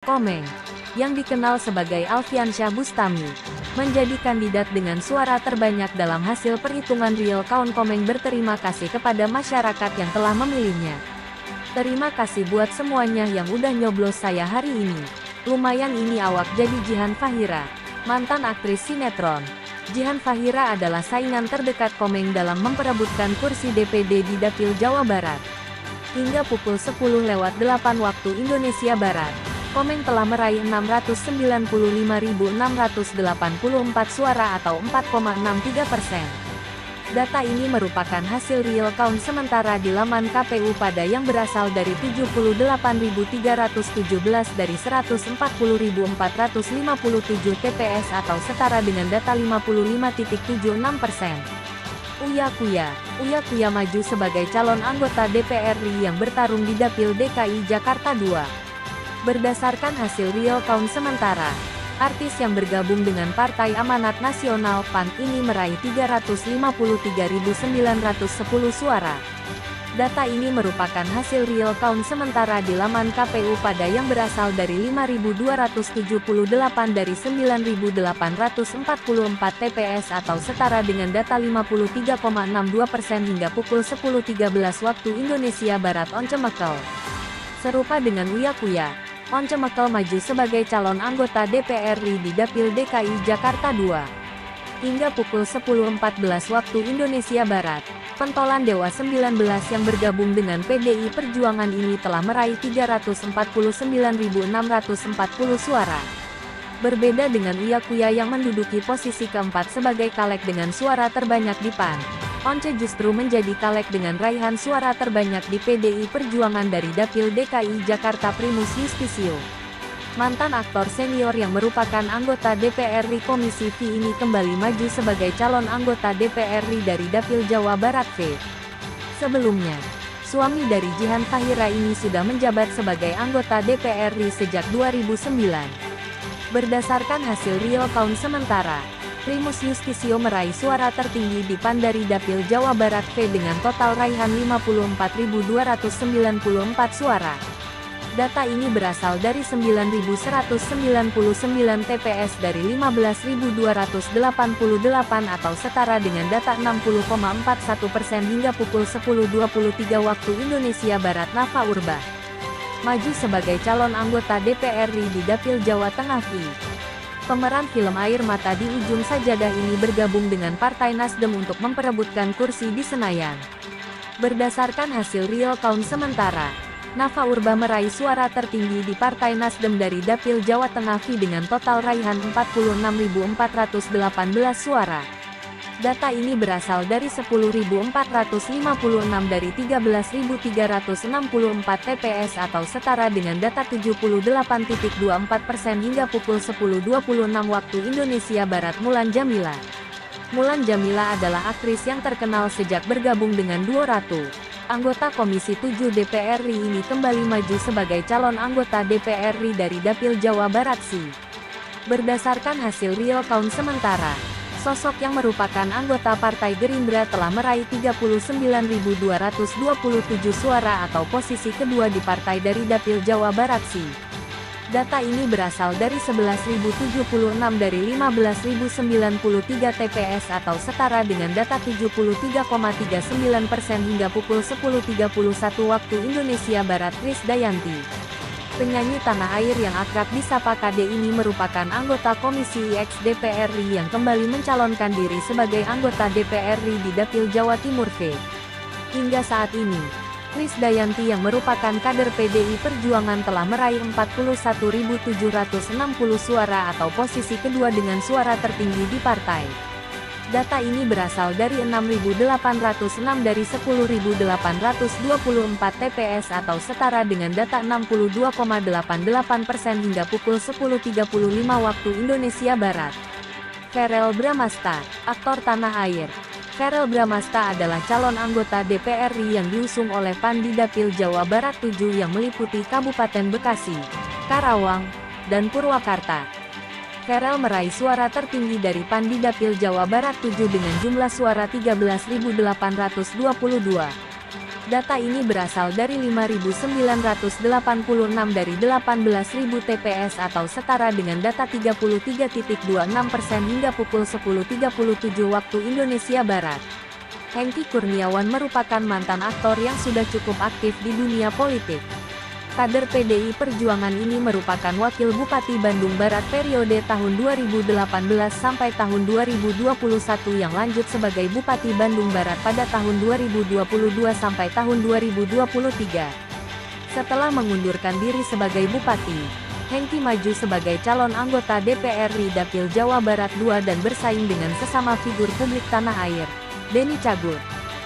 Komeng, yang dikenal sebagai Alfiansyah Bustami, menjadi kandidat dengan suara terbanyak dalam hasil perhitungan real count. Komeng berterima kasih kepada masyarakat yang telah memilihnya. Terima kasih buat semuanya yang udah nyoblos saya hari ini. Lumayan ini awak jadi Jihan Fahira, mantan aktris sinetron. Jihan Fahira adalah saingan terdekat Komeng dalam memperebutkan kursi DPD di Dapil Jawa Barat. Hingga pukul 10:08 waktu Indonesia Barat, Komeng telah meraih 695.684 suara atau 4,63%. Data ini merupakan hasil real count sementara di laman KPU pada yang berasal dari 78.317 dari 140.457 TPS atau setara dengan data 55,76%. Uya Kuya maju sebagai calon anggota DPR RI yang bertarung di Dapil DKI Jakarta II. Berdasarkan hasil real count sementara, artis yang bergabung dengan Partai Amanat Nasional (PAN) ini meraih 353.910 suara. Data ini merupakan hasil real count sementara di laman KPU pada yang berasal dari 5.278 dari 9.844 TPS atau setara dengan data 53,62% hingga pukul 10.13 waktu Indonesia Barat. Once Mekel. Serupa dengan Uya Kuya, Once Mekel maju sebagai calon anggota DPR RI di Dapil DKI Jakarta II. Hingga pukul 10.14 waktu Indonesia Barat, pentolan Dewa 19 yang bergabung dengan PDI Perjuangan ini telah meraih 349.640 suara. Berbeda dengan Uya Kuya yang menduduki posisi keempat sebagai caleg dengan suara terbanyak di PAN, Once justru menjadi caleg dengan raihan suara terbanyak di PDI Perjuangan dari Dapil DKI Jakarta. Primus Yustisio, mantan aktor senior yang merupakan anggota DPR RI Komisi V ini kembali maju sebagai calon anggota DPR RI dari Dapil Jawa Barat V. Sebelumnya, suami dari Jihan Fahira ini sudah menjabat sebagai anggota DPR RI sejak 2009. Berdasarkan hasil real count sementara, Primus Yustisio meraih suara tertinggi di PAN dari Dapil Jawa Barat V dengan total raihan 54.294 suara. Data ini berasal dari 9.199 TPS dari 15.288 atau setara dengan data 60,41% hingga pukul 10.23 waktu Indonesia Barat. Nafa Urbah maju sebagai calon anggota DPR RI di Dapil Jawa Tengah V. Pemeran film Air Mata di Ujung Sajadah ini bergabung dengan Partai Nasdem untuk memperebutkan kursi di Senayan. Berdasarkan hasil real count sementara, Nafa Urbah meraih suara tertinggi di Partai Nasdem dari Dapil Jawa Tengah V dengan total raihan 46.418 suara. Data ini berasal dari 10.456 dari 13.364 TPS atau setara dengan data 78,24% hingga pukul 10.26 waktu Indonesia Barat. Mulan Jamila adalah aktris yang terkenal sejak bergabung dengan Duo Ratu. Anggota Komisi 7 DPR RI ini kembali maju sebagai calon anggota DPR RI dari Dapil Jawa Barat C. Berdasarkan hasil real count sementara, sosok yang merupakan anggota Partai Gerindra telah meraih 39.227 suara atau posisi kedua di partai dari Dapil Jawa Barat C. Data ini berasal dari 11.076 dari 15.093 TPS atau setara dengan data 73,39% hingga pukul 10.31 waktu Indonesia Barat. Krisdayanti, penyanyi tanah air yang akrab disapa KD ini merupakan anggota Komisi X DPR RI yang kembali mencalonkan diri sebagai anggota DPR RI di Dapil Jawa Timur V. Hingga saat ini, Krisdayanti yang merupakan kader PDI Perjuangan telah meraih 41.760 suara atau posisi kedua dengan suara tertinggi di partai. Data ini berasal dari 6.806 dari 10.824 TPS atau setara dengan data 62,88% hingga pukul 10.35 waktu Indonesia Barat. Verrel Bramasta, aktor tanah air. Verrel Bramasta adalah calon anggota DPR RI yang diusung oleh PAN di Dapil Jawa Barat 7 yang meliputi Kabupaten Bekasi, Karawang, dan Purwakarta. Verrel meraih suara tertinggi dari PAN di Dapil Jawa Barat 7 dengan jumlah suara 13.822. Data ini berasal dari 5.986 dari 18.000 TPS atau setara dengan data 33.26% hingga pukul 10.37 waktu Indonesia Barat. Hengky Kurniawan merupakan mantan aktor yang sudah cukup aktif di dunia politik. Kader PDI Perjuangan ini merupakan wakil Bupati Bandung Barat periode tahun 2018 sampai tahun 2021 yang lanjut sebagai Bupati Bandung Barat pada tahun 2022 sampai tahun 2023. Setelah mengundurkan diri sebagai Bupati, Hengky maju sebagai calon anggota DPR RI Dapil Jawa Barat II dan bersaing dengan sesama figur publik tanah air, Denny Cagur.